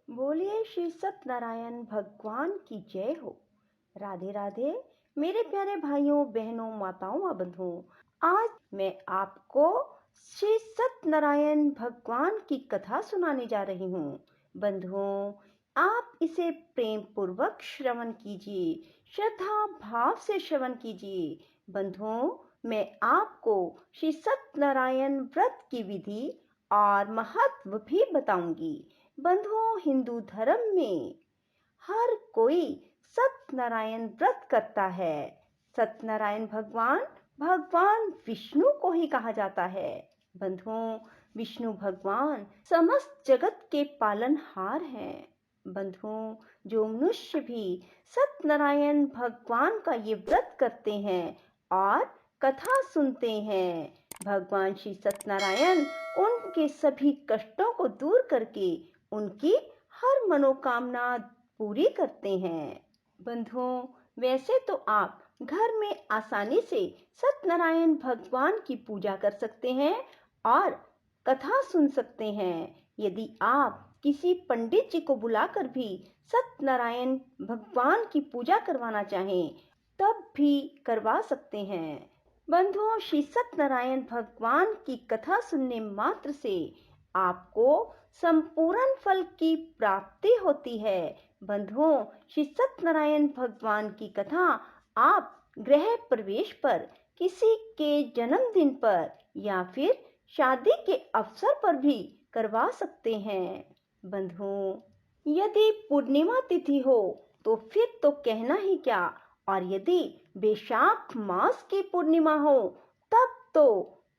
बोलिए श्री सत्यनारायण भगवान की जय हो। राधे राधे मेरे प्यारे भाइयों बहनों माताओं व बंधुओं, आज मैं आपको श्री सत्यनारायण भगवान की कथा सुनाने जा रही हूँ। बंधुओं, आप इसे प्रेम पूर्वक श्रवण कीजिए, श्रद्धा भाव से श्रवण कीजिए। बंधुओं, मैं आपको श्री सत्यनारायण व्रत की विधि और महत्व भी बताऊंगी। बंधुओं, हिंदू धर्म में हर कोई सत्यनारायण व्रत करता है। सत्यनारायण भगवान भगवान विष्णु को ही कहा जाता है। बंधुओं, विष्णु भगवान समस्त जगत के पालनहार हैं। बंधुओं, जो मनुष्य भी सत्यनारायण भगवान का ये व्रत करते हैं और कथा सुनते हैं, भगवान श्री सत्यनारायण उनके सभी कष्टों को दूर करके उनकी हर मनोकामना पूरी करते हैं। बंधुओं, वैसे तो आप घर में आसानी से सत्यनारायण भगवान की पूजा कर सकते हैं और कथा सुन सकते हैं। यदि आप किसी पंडित जी को बुलाकर भी सत्यनारायण भगवान की पूजा करवाना चाहें, तब भी करवा सकते हैं। बंधुओं, श्री सत्यनारायण भगवान की कथा सुनने मात्र से आपको संपूर्ण फल की प्राप्ति होती है। बंधुओं, श्री सत्यनारायण भगवान की कथा आप गृह प्रवेश पर, किसी के जन्मदिन पर या फिर शादी के अवसर पर भी करवा सकते हैं। बंधुओं, यदि पूर्णिमा तिथि हो तो फिर तो कहना ही क्या, और यदि वैशाख मास की पूर्णिमा हो तब तो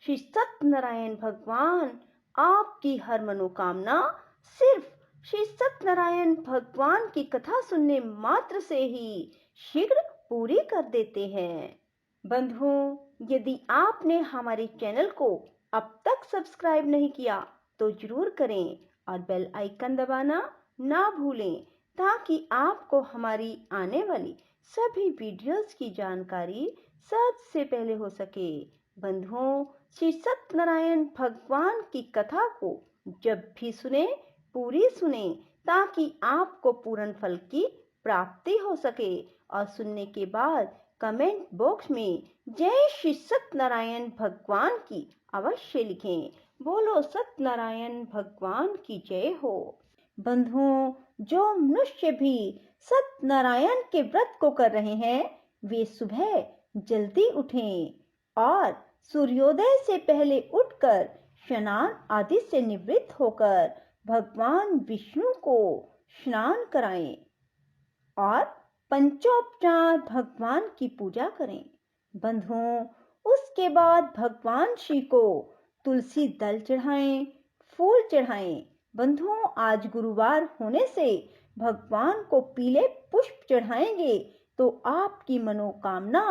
श्री सत्यनारायण भगवान आपकी हर मनोकामना सिर्फ श्री सत्यनारायण भगवान की कथा सुनने मात्र से ही शीघ्र पूरी कर देते हैं। बंधुओं, यदि आपने हमारे चैनल को अब तक सब्सक्राइब नहीं किया तो जरूर करें और बेल आइकन दबाना ना भूलें, ताकि आपको हमारी आने वाली सभी वीडियोस की जानकारी सबसे पहले हो सके। बंधुओं, श्री सत्यनारायण भगवान की कथा को जब भी सुने, पूरी सुने, ताकि आपको पूर्ण फल की प्राप्ति हो सके। और सुनने के बाद कमेंट बॉक्स में जय श्री सत्यनारायण भगवान की अवश्य लिखें। बोलो सत्यनारायण भगवान की जय हो। बंधुओं, जो मनुष्य भी सत्यनारायण के व्रत को कर रहे हैं, वे सुबह जल्दी उठें और सूर्योदय से पहले उठकर स्नान आदि से निवृत्त होकर भगवान विष्णु को स्नान कराएं और पंचोपचार भगवान की पूजा करें। बंधुओं, उसके बाद भगवान श्री को तुलसी दल चढ़ाएं, फूल चढ़ाएं। बंधुओं, आज गुरुवार होने से भगवान को पीले पुष्प चढ़ाएंगे तो आपकी मनोकामना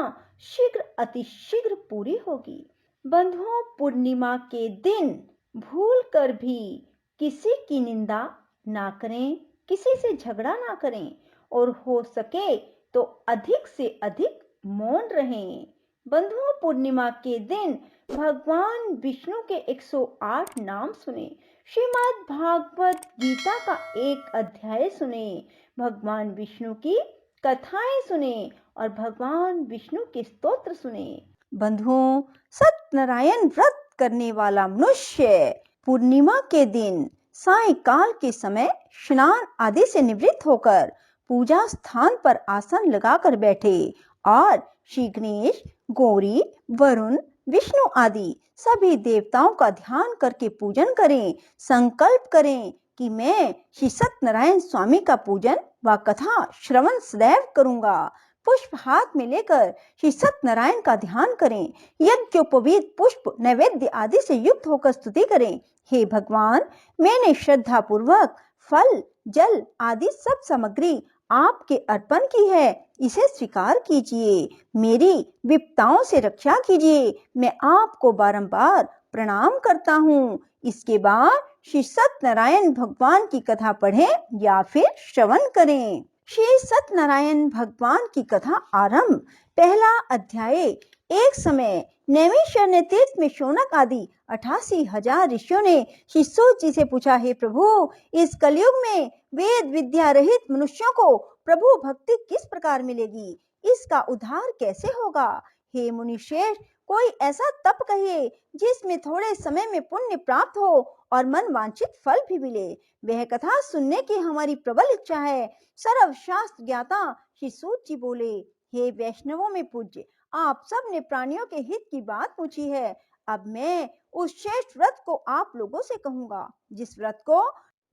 शीघ्र अतिशीघ्र पूरी होगी। बंधुओं, पूर्णिमा के दिन भूल कर भी किसी की निंदा ना करें, किसी से झगड़ा ना करें और हो सके तो अधिक से अधिक मौन रहें। बंधुओं, पूर्णिमा के दिन भगवान विष्णु के 108 नाम सुने, श्रीमद् भागवत गीता का एक अध्याय सुने, भगवान विष्णु की कथाएं सुने और भगवान विष्णु के स्तोत्र सुने। बंधुओं, सत्यनारायण व्रत करने वाला मनुष्य पूर्णिमा के दिन सायंकाल के समय स्नान आदि से निवृत्त होकर पूजा स्थान पर आसन लगाकर बैठे और श्री गणेश, गौरी, वरुण, विष्णु आदि सभी देवताओं का ध्यान करके पूजन करें। संकल्प करें कि मैं श्री सत्यनारायण स्वामी का पूजन व कथा श्रवण सदैव करूंगा। पुष्प हाथ में लेकर श्री सत्यनारायण का ध्यान करें। यज्ञोपवीत पुष्प नैवेद्य आदि से युक्त होकर स्तुति करें। हे भगवान, मैंने श्रद्धा पूर्वक फल, जल आदि सब सामग्री आपके अर्पण की है, इसे स्वीकार कीजिए। मेरी विपदाओं से रक्षा कीजिए। मैं आपको बारंबार प्रणाम करता हूँ। इसके बाद श्री सत्यनारायण भगवान की कथा पढ़ें या फिर श्रवण करें। श्री सत्यनारायण भगवान की कथा आरंभ। पहला अध्याय। एक समय नैमिषारण्य ने तीर्थ में शौनक आदि 88,000 ऋषियों ने श्री सूत जी से पूछा, हे प्रभु, इस कलयुग में वेद विद्या रहित मनुष्यों को प्रभु भक्ति किस प्रकार मिलेगी? इसका उद्धार कैसे होगा? हे मुनिश्रेष्ठ, कोई ऐसा तप कहिए जिसमें थोड़े समय में पुण्य प्राप्त हो और मन वांछित फल भी मिले। वह कथा सुनने की हमारी प्रबल इच्छा है। सर्व शास्त्र ज्ञाता श्री सूत जी बोले, हे वैष्णवों में पूज्य, आप सब ने प्राणियों के हित की बात पूछी है। अब मैं उस श्रेष्ठ व्रत को आप लोगों से कहूंगा, जिस व्रत को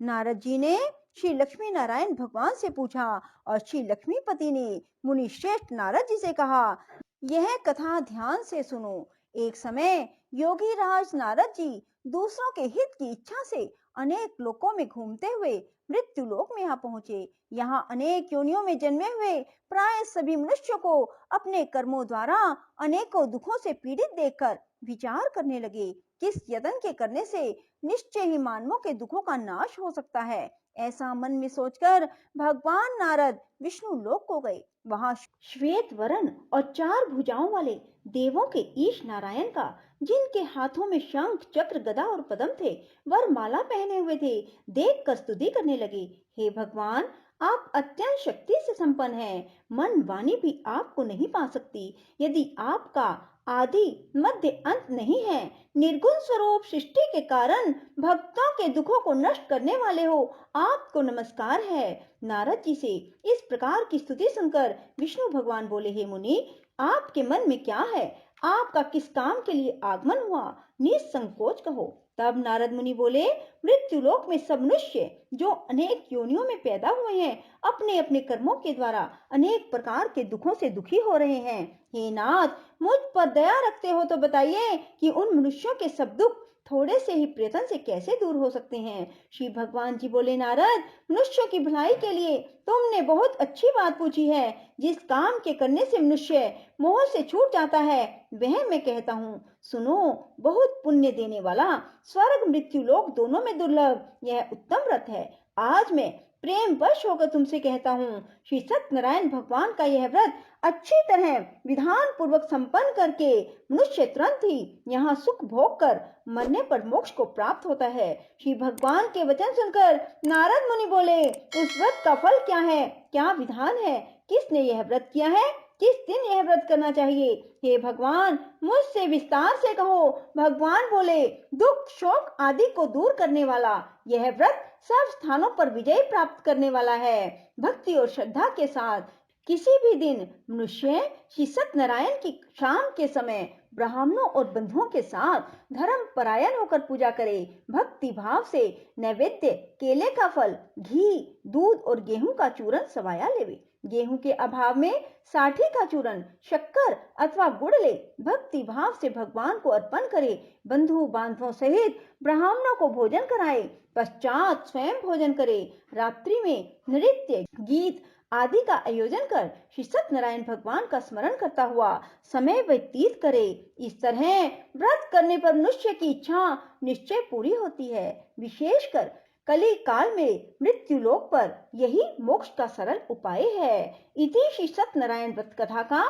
नारद जी ने श्री लक्ष्मी नारायण भगवान से पूछा और श्री लक्ष्मीपति ने मुनि श्रेष्ठ नारद जी से कहा। यह कथा ध्यान से सुनो। एक समय योगी राज नारद जी दूसरों के हित की इच्छा से अनेक लोकों में घूमते हुए मृत्यु लोक में यहाँ पहुंचे। यहाँ अनेक योनियों में जन्मे हुए प्राय सभी मनुष्यों को अपने कर्मों द्वारा अनेकों दुखों से पीड़ित देखकर विचार करने लगे, किस यत्न के करने से निश्चय ही मानवों के दुखों का नाश हो सकता है। ऐसा मन में सोचकर भगवान नारद विष्णु लोक को गए। वहां श्वेत वर्ण और 4 भुजाओं वाले देवों के ईश नारायण का, जिनके हाथों में शंख चक्र गदा और पद्म थे, वरमाला पहने हुए थे, देखकर स्तुति करने लगे। हे भगवान, आप अत्यंत शक्ति से संपन्न हैं। मन वाणी भी आपको नहीं पा सकती। यदि आपका आदि मध्य अंत नहीं है, निर्गुण स्वरूप सृष्टि के कारण भक्तों के दुखों को नष्ट करने वाले हो, आपको नमस्कार है। नारद जी से इस प्रकार की स्तुति सुनकर विष्णु भगवान बोले, हे मुनि, आपके मन में क्या है? आपका किस काम के लिए आगमन हुआ? निसंकोच कहो। तब नारद मुनि बोले, मृत्यु लोक में सब मनुष्य जो अनेक योनियों में पैदा हुए हैं, अपने अपने कर्मों के द्वारा अनेक प्रकार के दुखों से दुखी हो रहे हैं। हे नाथ, मुझ पर दया रखते हो तो बताइए कि उन मनुष्यों के सब दुख थोड़े से ही प्रयत्न से कैसे दूर हो सकते हैं? श्री भगवान जी बोले, नारद, मनुष्यों की भलाई के लिए तुमने बहुत अच्छी बात पूछी है। जिस काम के करने से मनुष्य मोह से छूट जाता है, वह मैं कहता हूँ। सुनो, बहुत पुण्य देने वाला, स्वर्ग मृत्यु लोक दोनों में दुर्लभ यह उत्तम व्रत है। आज मैं प्रेम वश होकर तुमसे कहता हूँ, श्री सत्यनारायण भगवान का यह व्रत अच्छी तरह विधान पूर्वक संपन्न करके मनुष्य तुरंत ही यहाँ सुख भोग कर मरने पर मोक्ष को प्राप्त होता है। श्री भगवान के वचन सुनकर नारद मुनि बोले, उस व्रत का फल क्या है? क्या विधान है? किसने यह व्रत किया है? किस दिन यह व्रत करना चाहिए? हे भगवान, मुझसे विस्तार से कहो। भगवान बोले, दुख शोक आदि को दूर करने वाला यह व्रत सब स्थानों पर विजय प्राप्त करने वाला है। भक्ति और श्रद्धा के साथ किसी भी दिन मनुष्य श्री सत्यनारायण की शाम के समय ब्राह्मणों और बंधुओं के साथ धर्म परायण होकर पूजा करे। भक्ति भाव से नैवेद्य केले का फल, घी, दूध और गेहूं का चूरन सवाया लेवे। गेहूं के अभाव में साठी का चूरन, शक्कर अथवा गुड़ ले भक्ति भाव से भगवान को अर्पण करे। बंधु बांधवों सहित ब्राह्मणों को भोजन कराए, पश्चात स्वयं भोजन करे। रात्रि में नृत्य गीत आदि का आयोजन कर श्री सत्यनारायण भगवान का स्मरण करता हुआ समय व्यतीत करे। इस तरह व्रत करने पर मनुष्य की इच्छा निश्चय पूरी होती है। विशेषकर कली काल में मृत्यु लोक पर यही मोक्ष का सरल उपाय है। इति श्री सत्यनारायण व्रत कथा का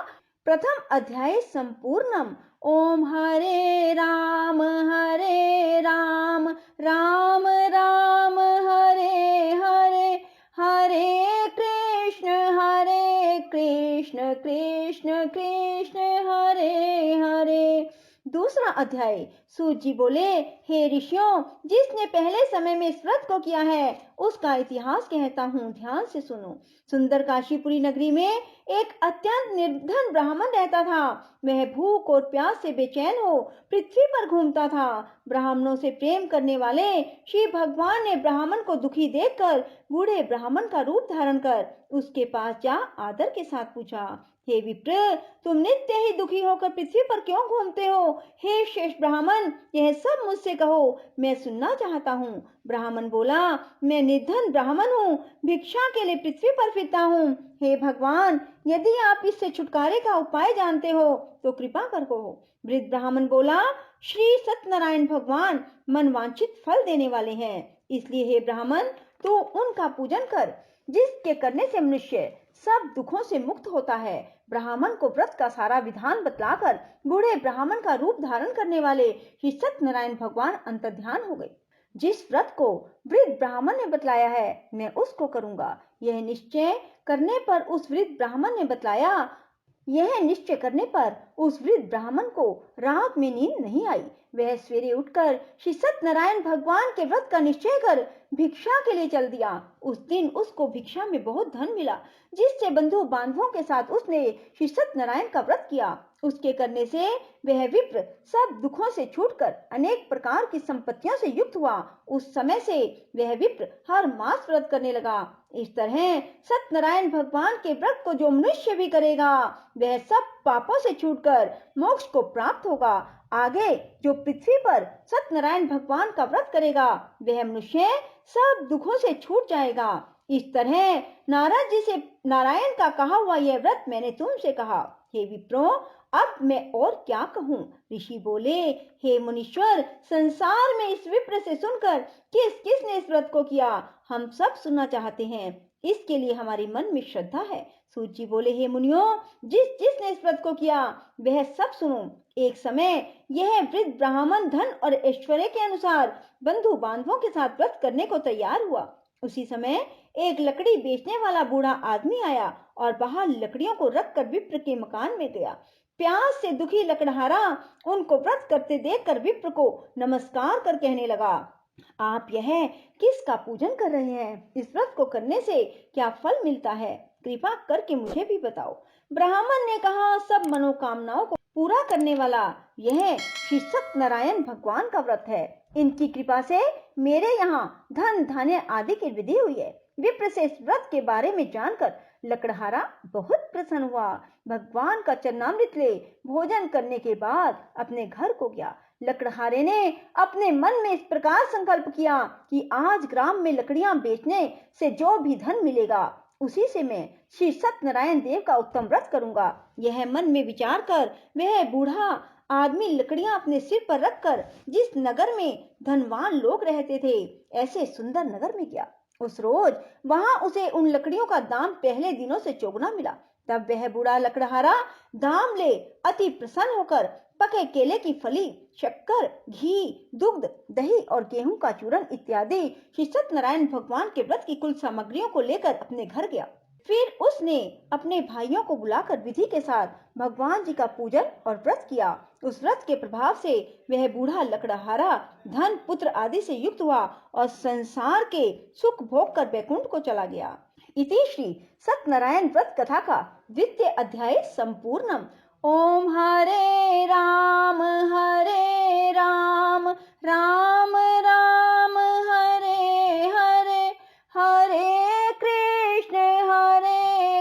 प्रथम अध्याय संपूर्णम। ओम हरे राम राम राम हरे हरे, हरे कृष्ण कृष्ण कृष्ण हरे हरे। दूसरा अध्याय। सूत जी बोले, हे ऋषियों, जिसने पहले समय में इस व्रत को किया है उसका इतिहास कहता हूँ, ध्यान से सुनो। सुंदर काशीपुरी नगरी में एक अत्यंत निर्धन ब्राह्मण रहता था। वह भूख और प्यास से बेचैन हो पृथ्वी पर घूमता था। ब्राह्मणों से प्रेम करने वाले श्री भगवान ने ब्राह्मण को दुखी देखकर बूढ़े ब्राह्मण का रूप धारण कर उसके पास जा आदर के साथ पूछा, हे विप्र, तुम नित्य ही दुखी होकर पृथ्वी पर क्यों घूमते हो? हे श्रेष्ठ ब्राह्मण, यह सब मुझसे कहो, मैं सुनना चाहता हूँ। ब्राह्मण बोला, मैं निर्धन ब्राह्मण हूँ, भिक्षा के लिए पृथ्वी पर फिरता हूँ। हे भगवान, यदि आप इससे छुटकारे का उपाय जानते हो तो कृपा कर कहो। वृद्ध ब्राह्मण बोला, श्री सत्यनारायण भगवान मनवांछित फल देने वाले हैं, इसलिए हे ब्राह्मण, तू उनका पूजन कर, जिसके करने से मनुष्य सब दुखों से मुक्त होता है। ब्राह्मण को व्रत का सारा विधान बतलाकर बूढ़े ब्राह्मण का रूप धारण करने वाले श्री सत्यनारायण भगवान अंतर्ध्यान हो गए। जिस व्रत को वृद्ध ब्राह्मण ने बतलाया है मैं उसको करूंगा। यह निश्चय करने पर उस वृद्ध ब्राह्मण को रात में नींद नहीं आई। वह सवेरे उठकर श्री सत्यनारायण भगवान के व्रत का निश्चय कर भिक्षा के लिए चल दिया। उस दिन उसको भिक्षा में बहुत धन मिला, जिससे बंधु बांधवों के साथ उसने श्री सत्यनारायण का व्रत किया। उसके करने से वह विप्र सब दुखों से छूटकर अनेक प्रकार की संपत्तियों से युक्त हुआ। उस समय से वह विप्र हर मास व्रत करने लगा। इस तरह सत्यनारायण भगवान के व्रत को जो मनुष्य भी करेगा वह सब पापों से छूटकर मोक्ष को प्राप्त होगा। आगे जो पृथ्वी पर सत्यनारायण भगवान का व्रत करेगा वह मनुष्य सब दुखों से छूट जाएगा। इस तरह नारद जी से नारायण का कहा हुआ यह व्रत मैंने तुमसे कहा। हे विप्रो, अब मैं और क्या कहूँ। ऋषि बोले, हे मुनीश्वर, संसार में इस विप्र से सुनकर किस किसने इस व्रत को किया हम सब सुनना चाहते हैं। इसके लिए हमारे मन में श्रद्धा है। सूत जी बोले, हे मुनियों, जिसने इस व्रत को किया वह सब सुनो। एक समय यह वृद्ध ब्राह्मण धन और ऐश्वर्य के अनुसार बंधु बांधवों के साथ व्रत करने को तैयार हुआ। उसी समय एक लकड़ी बेचने वाला बूढ़ा आदमी आया और बाहर लकड़ियों को रखकर विप्र के मकान में गया। प्यास से दुखी लकड़हारा उनको व्रत करते देखकर विप्र को नमस्कार कर कहने लगा, आप यह किसका पूजन कर रहे हैं? इस व्रत को करने से क्या फल मिलता है? कृपा करके मुझे भी बताओ। ब्राह्मण ने कहा, सब मनोकामनाओं को पूरा करने वाला यह श्री सत्यनारायण भगवान का व्रत है। इनकी कृपा से मेरे यहाँ धन धान्य आदि की वृद्धि हुई है। विप्र से इस व्रत के बारे में जानकर लकड़हारा बहुत प्रसन्न हुआ। भगवान का चरणामृत ले भोजन करने के बाद अपने घर को गया। लकड़हारे ने अपने मन में इस प्रकार संकल्प किया कि आज ग्राम में लकड़ियां बेचने से जो भी धन मिलेगा उसी से मैं श्री सत्यनारायण देव का उत्तम व्रत करूंगा। यह मन में विचार कर वह बूढ़ा आदमी लकड़ियां अपने सिर पर रखकर जिस नगर में धनवान लोग रहते थे ऐसे सुंदर नगर में गया। उस रोज वहां उसे उन लकड़ियों का दाम पहले दिनों से चौगुना मिला। तब वह बूढ़ा लकड़हारा दाम ले अति प्रसन्न होकर पके केले की फली, शक्कर, घी, दुग्ध, दही और गेहूं का चूर्ण इत्यादि श्री सत्यनारायण भगवान के व्रत की कुल सामग्रियों को लेकर अपने घर गया। फिर उसने अपने भाइयों को बुलाकर विधि के साथ भगवान जी का पूजन और व्रत किया। उस व्रत के प्रभाव से वह बूढ़ा लकड़हारा धन पुत्र आदि से युक्त हुआ और संसार के सुख भोग कर बैकुंठ को चला गया। इति श्री सत्यनारायण व्रत कथा का 2य अध्याय संपूर्णम। ओम हरे राम राम राम हरे हरे, हरे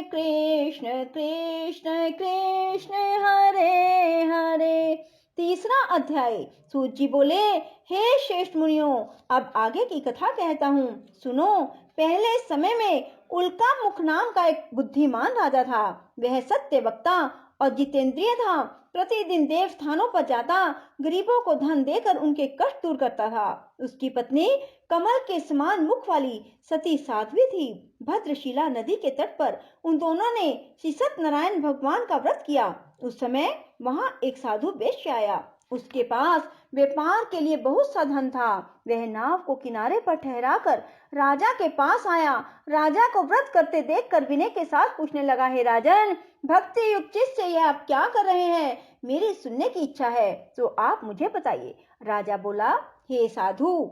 कृष्ण कृष्ण कृष्ण हरे हरे। 3रा अध्याय। सूत जी बोले, हे श्रेष्ठ मुनियों, अब आगे की कथा कहता हूँ, सुनो। पहले समय में उल्का मुख नाम का एक बुद्धिमान राजा था। वह सत्य वक्ता और जितेंद्रिय था। प्रतिदिन देव स्थानों पर जाता, गरीबों को धन देकर उनके कष्ट दूर करता था। उसकी पत्नी कमल के समान मुख वाली सती साध्वी थी। भद्रशिला नदी के तट पर उन दोनों ने श्री सत्यनारायण भगवान का व्रत किया। उस समय वहां एक साधु वैश्य आया। उसके पास व्यापार के लिए बहुत सा धन था। वह नाव को किनारे पर ठहराकर राजा के पास आया। राजा को व्रत करते देखकर विनय के साथ पूछने लगा, हे राजन, भक्ति युक्त चित्त से यह आप क्या कर रहे हैं? मेरी सुनने की इच्छा है तो आप मुझे बताइए। राजा बोला, हे साधु,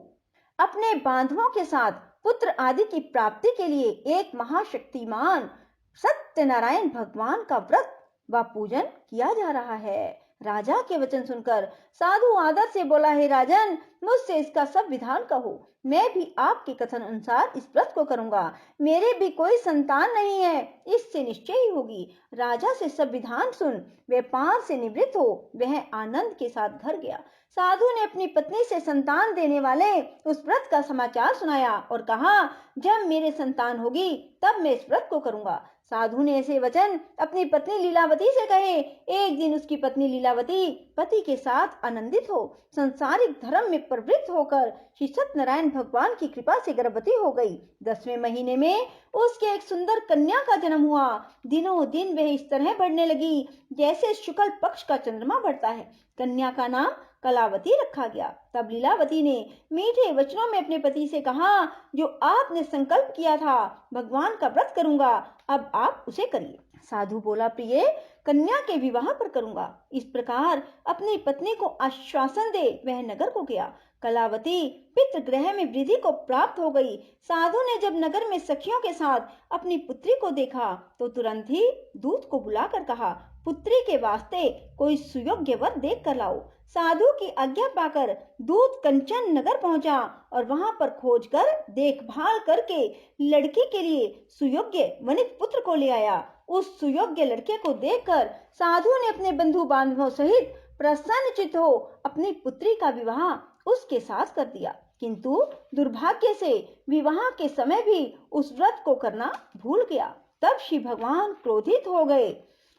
अपने बांधवों के साथ पुत्र आदि की प्राप्ति के लिए एक महाशक्तिमान सत्यनारायण भगवान का व्रत व पूजन किया जा रहा है। राजा के वचन सुनकर साधु आदर से बोला, हे राजन, मुझसे इसका सब विधान कहो। मैं भी आपके कथन अनुसार इस व्रत को करूंगा। मेरे भी कोई संतान नहीं है, इससे निश्चय ही होगी। राजा से सब विधान सुन व्यापार से निवृत्त हो वह आनंद के साथ घर गया। साधु ने अपनी पत्नी से संतान देने वाले उस व्रत का समाचार सुनाया और कहा, जब मेरे संतान होगी तब मैं इस व्रत को करूंगा। साधु ने ऐसे वचन अपनी पत्नी लीलावती से कहे। एक दिन उसकी पत्नी लीलावती पति के साथ आनंदित हो संसारिक धर्म में प्रवृत्त होकर श्री सत्यनारायण भगवान की कृपा से गर्भवती हो गई। 10वें महीने में उसके एक सुंदर कन्या का जन्म हुआ। दिनों दिन वह इस तरह बढ़ने लगी जैसे शुक्ल पक्ष का चंद्रमा बढ़ता है। कन्या का नाम कलावती रखा गया। तब लीलावती ने मीठे वचनों में अपने पति से कहा, जो आपने संकल्प किया था भगवान का व्रत करूंगा, अब आप उसे करिए। साधु बोला, प्रिय, कन्या के विवाह पर करूंगा। इस प्रकार अपनी पत्नी को आश्वासन दे वह नगर को गया। कलावती पितृगृह में वृद्धि को प्राप्त हो गई। साधु ने जब नगर में सखियों के साथ अपनी पुत्री को देखा तो तुरंत ही दूत को बुलाकर कहा, पुत्री के वास्ते कोई सुयोग्य वर देख कर लाओ। साधु की आज्ञा पाकर दूत कंचन नगर पहुंचा और वहां पर खोज कर देखभाल करके लड़की के लिए सुयोग्य वनित पुत्र को ले आया। उस सुयोग्य लड़के को देखकर साधु ने अपने बंधु बांधवों सहित प्रसन्नचित्त हो अपनी पुत्री का विवाह उसके साथ कर दिया। किंतु दुर्भाग्य से विवाह के समय भी उस व्रत को करना भूल गया। तब श्री भगवान क्रोधित हो गए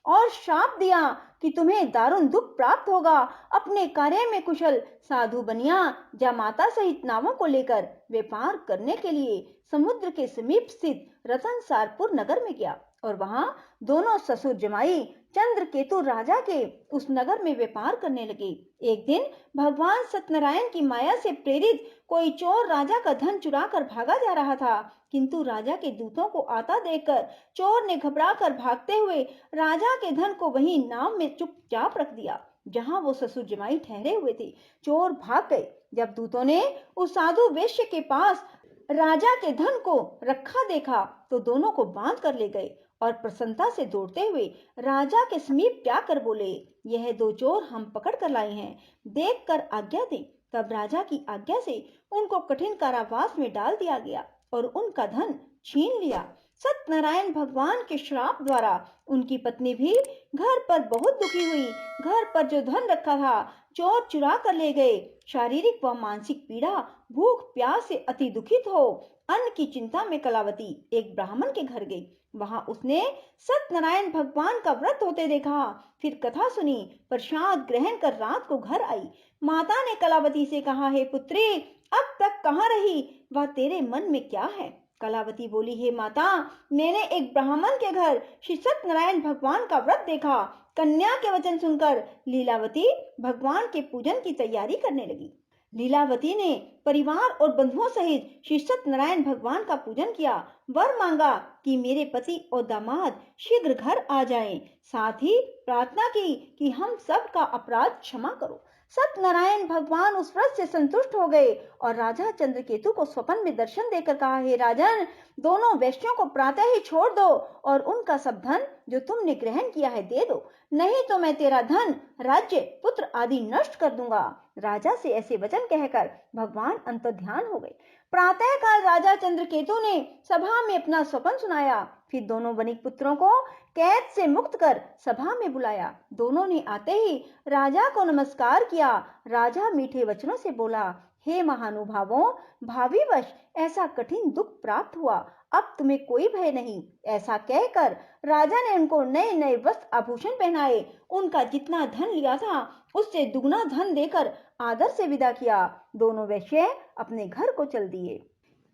और शाप दिया कि तुम्हें दारुण दुख प्राप्त होगा। अपने कार्य में कुशल साधु बनिया जामाता सहित नावों को लेकर व्यापार करने के लिए समुद्र के समीप स्थित रतनसारपुर नगर में गया और वहां दोनों ससुर जमाई चंद्रकेतु राजा के उस नगर में व्यापार करने लगे। एक दिन भगवान सत्यनारायण की माया से प्रेरित कोई चोर राजा का धन चुरा कर भागा जा रहा था, किंतु राजा के दूतों को आता देखकर चोर ने घबराकर भागते हुए राजा के धन को वहीं नाव में चुपचाप रख दिया जहां वो ससुर जमाई ठहरे हुए थे। चोर भाग गए। जब दूतों ने उस साधु वैश्य के पास राजा के धन को रखा देखा तो दोनों को बांध कर ले गए और प्रसन्नता से दौड़ते हुए राजा के समीप जाकर बोले, यह दो चोर हम पकड़ कर लाए हैं, देख कर आज्ञा दे। तब राजा की आज्ञा से उनको कठिन कारावास में डाल दिया गया और उनका धन छीन लिया। सत्यनारायण भगवान के श्राप द्वारा उनकी पत्नी भी घर पर बहुत दुखी हुई। घर पर जो धन रखा था चोर चुरा कर ले गए। शारीरिक व मानसिक पीड़ा, भूख प्यास से अति दुखित हो अन्न की चिंता में कलावती एक ब्राह्मण के घर गई। वहां उसने सत्यनारायण भगवान का व्रत होते देखा। फिर कथा सुनी, प्रसाद ग्रहण कर रात को घर आई। माता ने कलावती से कहा, हे पुत्री, अब तक कहाँ रही, वह तेरे मन में क्या है? कलावती बोली, हे माता, मैंने एक ब्राह्मण के घर श्री सत्यनारायण भगवान का व्रत देखा। कन्या के वचन सुनकर लीलावती भगवान के पूजन की तैयारी करने लगी। लीलावती ने परिवार और बंधुओं सहित श्री सत्यनारायण भगवान का पूजन किया। वर मांगा कि मेरे पति और दामाद शीघ्र घर आ जाएं। साथ ही प्रार्थना की कि हम सब का अपराध क्षमा करो। सत्यनारायण भगवान उस व्रत से संतुष्ट हो गए और राजा चंद्रकेतु को स्वप्न में दर्शन देकर कहा, हे राजन, दोनों वैश्यों को प्रातः ही छोड़ दो और उनका सब धन जो तुमने ग्रहण किया है दे दो, नहीं तो मैं तेरा धन, राज्य, पुत्र आदि नष्ट कर दूंगा। राजा से ऐसे वचन कहकर भगवान अंतर्ध्यान हो गए। प्रातः काल राजा चंद्रकेतु ने सभा में अपना स्वप्न सुनाया। फिर दोनों वणिक पुत्रों को कैद से मुक्त कर सभा में बुलाया। दोनों ने आते ही राजा को नमस्कार किया। राजा मीठे वचनों से बोला, हे महानुभावों, भावीवश ऐसा कठिन दुख प्राप्त हुआ, अब तुम्हें कोई भय नहीं। ऐसा कहकर राजा ने उनको नए नए वस्त्र आभूषण पहनाए। उनका जितना धन लिया था उससे दुगना धन देकर आदर से विदा किया। दोनों वैश्य अपने घर को चल दिए।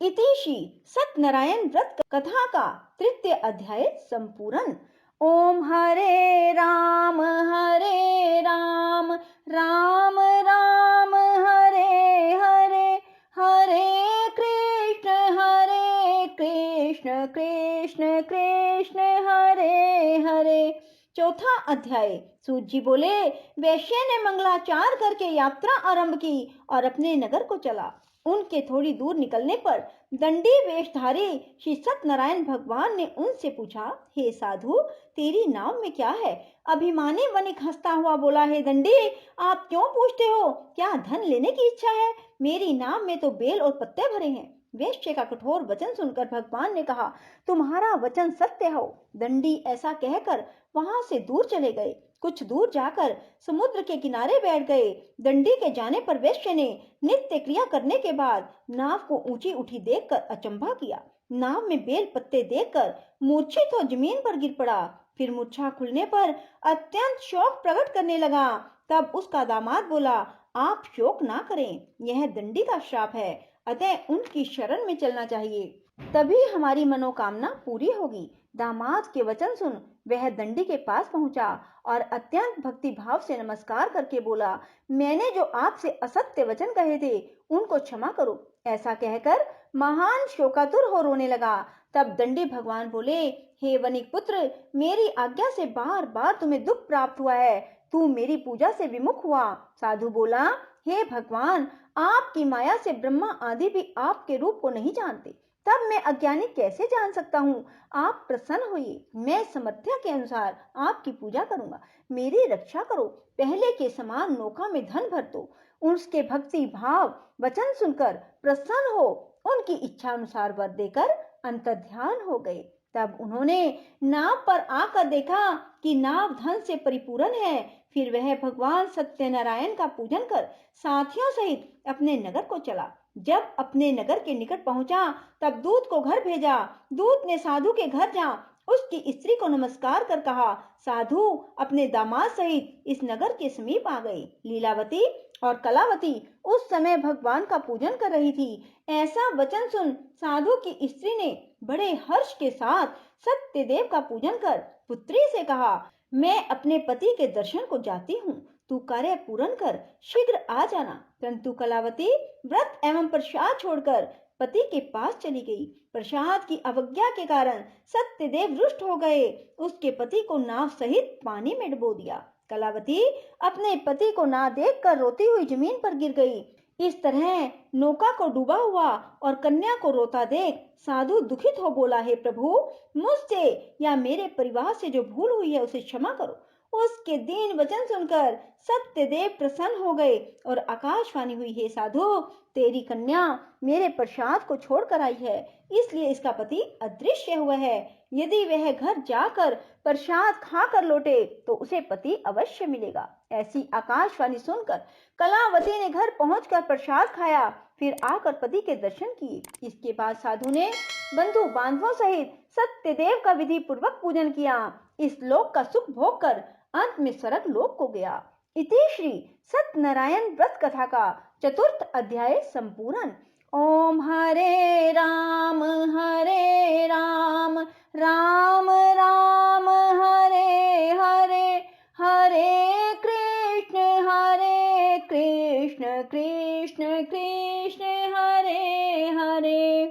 इतिश्री सत्यनारायण व्रत कथा का 3य अध्याय संपूर्ण। ओम हरे राम राम राम हरे हरे, हरे कृष्ण कृष्ण कृष्ण हरे हरे। चौथा अध्याय। सूत जी बोले, वैश्य ने मंगलाचार करके यात्रा आरंभ की और अपने नगर को चला। उनके थोड़ी दूर निकलने पर दंडी वेशधारी श्री सत्यनारायण भगवान ने उनसे पूछा, हे साधु, तेरी नाव में क्या है? अभिमानी वणिक हंसता हुआ बोला, हे दंडी, आप क्यों पूछते हो? क्या धन लेने की इच्छा है? मेरी नाव में तो बेल और पत्ते भरे हैं। वैश्य का कठोर वचन सुनकर भगवान ने कहा, तुम्हारा वचन सत्य हो। दंडी ऐसा कहकर वहां से दूर चले गए। कुछ दूर जाकर समुद्र के किनारे बैठ गए। दंडी के जाने पर वैश्य ने नित्य क्रिया करने के बाद नाव को ऊंची उठी देखकर अचंभा किया। नाव में बेल पत्ते देखकर मूर्छित हो जमीन पर गिर पड़ा। फिर मूर्छा खुलने पर अत्यंत शोक प्रकट करने लगा। तब उसका दामाद बोला, आप शोक ना करें, यह दंडी का श्राप है, अतः उनकी शरण में चलना चाहिए, तभी हमारी मनोकामना पूरी होगी। दामाद के वचन सुन वह दंडी के पास पहुंचा और अत्यंत भक्ति भाव से नमस्कार करके बोला, मैंने जो आपसे असत्य वचन कहे थे उनको क्षमा करो। ऐसा कहकर महान शोकातुर हो रोने लगा। तब दंडी भगवान बोले, हे वनिक पुत्र, मेरी आज्ञा से बार बार तुम्हें दुख प्राप्त हुआ है, तू मेरी पूजा से विमुख हुआ। साधु बोला, हे भगवान, आपकी माया से ब्रह्मा आदि भी आपके रूप को नहीं जानते, तब मैं अज्ञानी कैसे जान सकता हूँ। आप प्रसन्न होइए, मैं समर्थ्य के अनुसार आपकी पूजा करूंगा, मेरी रक्षा करो। पहले के समान नौका में धन भर दो। उसके भक्ति भाव वचन सुनकर प्रसन्न हो उनकी इच्छा अनुसार वर देकर अंतर्ध्यान हो गए। तब उन्होंने नाव पर आकर देखा कि नाव धन से परिपूर्ण है। फिर वह भगवान सत्यनारायण का पूजन कर साथियों सहित अपने नगर को चला। जब अपने नगर के निकट पहुंचा तब दूत को घर भेजा। दूत ने साधु के घर जा उसकी स्त्री को नमस्कार कर कहा, साधु अपने दामाद सहित इस नगर के समीप आ गए। लीलावती और कलावती उस समय भगवान का पूजन कर रही थी। ऐसा वचन सुन साधु की स्त्री ने बड़े हर्ष के साथ सत्यदेव का पूजन कर पुत्री से कहा, मैं अपने पति के दर्शन को जाती हूँ, तू कार्य पूर्ण कर शीघ्र आ जाना। परंतु कलावती व्रत एवं प्रसाद छोड़कर पति के पास चली गई। प्रसाद की अवज्ञा के कारण सत्यदेव रुष्ट हो गए। उसके पति को नाव सहित पानी में डुबो दिया। कलावती अपने पति को ना देखकर रोती हुई जमीन पर गिर गई। इस तरह नौका को डूबा हुआ और कन्या को रोता देख साधु दुखित हो बोला, हे प्रभु, मुझसे या मेरे परिवार से जो भूल हुई है उसे क्षमा करो। उसके दीन वचन सुनकर सत्यदेव प्रसन्न हो गए और आकाशवाणी हुई, हे साधु, तेरी कन्या मेरे प्रसाद को छोड़कर आई है, इसलिए इसका पति अदृश्य हुआ है। यदि वह घर जाकर प्रसाद खाकर लौटे तो उसे पति अवश्य मिलेगा। ऐसी आकाशवाणी सुनकर कलावती ने घर पहुंचकर प्रसाद खाया, फिर आकर पति के दर्शन किए। इसके बाद साधु ने बंधु बांधवों सहित सत्यदेव का विधि पूर्वक पूजन किया। इस लोक का सुख भोग कर अंत में स्वर्ग लोक को गया। इति श्री सत्यनारायण व्रत कथा का चतुर्थ अध्याय संपूर्ण। ओम हरे राम राम राम हरे हरे, हरे कृष्ण कृष्ण कृष्ण हरे हरे।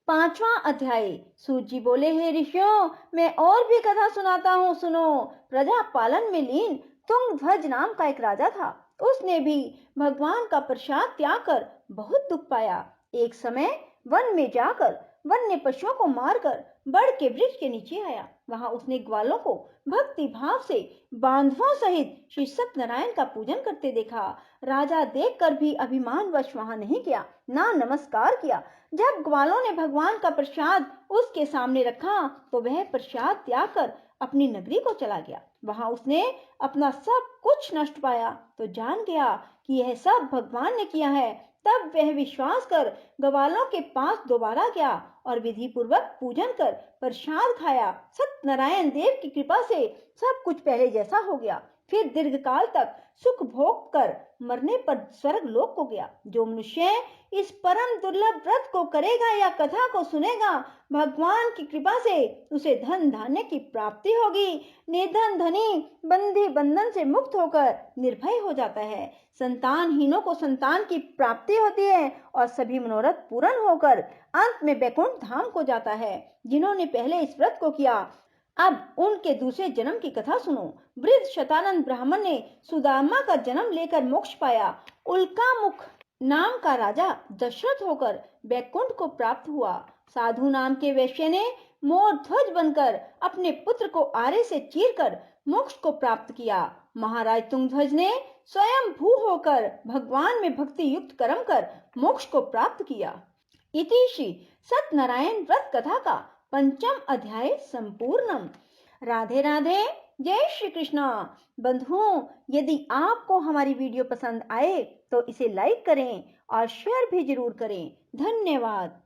पांचवा अध्याय। सूत जी बोले, हे ऋषियों, मैं और भी कथा सुनाता हूँ, सुनो। प्रजा पालन में लीन तुंगध्वज नाम का एक राजा था। उसने भी भगवान का प्रसाद त्याग कर बहुत दुख पाया। एक समय वन में जाकर वन्य पशुओं को मारकर बड़ के वृक्ष के नीचे आया। वहां उसने ग्वालों को भक्ति भाव से बांधवों सहित श्री सत्यनारायण का पूजन करते देखा। राजा देखकर भी अभिमानवश वहां नहीं गया, ना नमस्कार किया। जब ग्वालों ने भगवान का प्रसाद उसके सामने रखा तो वह प्रसाद त्याग कर अपनी नगरी को चला गया। वहां उसने अपना सब कुछ नष्ट पाया तो जान गया कि यह सब भगवान ने किया है। तब वह विश्वास कर ग्वालों के पास दोबारा गया और विधि पूर्वक पूजन कर प्रसाद खाया। सत्यनारायण देव की कृपा से सब कुछ पहले जैसा हो गया। फिर दीर्घकाल तक सुख भोग कर मरने पर स्वर्ग लोक को गया। जो मनुष्य इस परम दुर्लभ व्रत को करेगा या कथा को सुनेगा, भगवान की कृपा से उसे धन धान्य की प्राप्ति होगी। निर्धन धनी बंधी बंधन से मुक्त होकर निर्भय हो जाता है। संतानहीनों को संतान की प्राप्ति होती है और सभी मनोरथ पूर्ण होकर अंत में वैकुंठ धाम को जाता है। जिन्होंने पहले इस व्रत को किया, अब उनके दूसरे जन्म की कथा सुनो। वृद्ध शतानंद ब्राह्मण ने सुदामा का जन्म लेकर मोक्ष पाया। उल्कामुख नाम का राजा दशरथ होकर वैकुंठ को प्राप्त हुआ। साधु नाम के वैश्य ने मोर ध्वज बनकर अपने पुत्र को आरे से चीरकर मोक्ष को प्राप्त किया। महाराज तुंगध्वज ने स्वयं भू होकर भगवान में भक्ति युक्त कर्म कर मोक्ष को प्राप्त किया। इति श्री सत्यनारायण व्रत कथा का पंचम अध्याय संपूर्णम। राधे राधे, जय श्री कृष्णा। बंधुओं, यदि आपको हमारी वीडियो पसंद आए तो इसे लाइक करें और शेयर भी जरूर करें। धन्यवाद।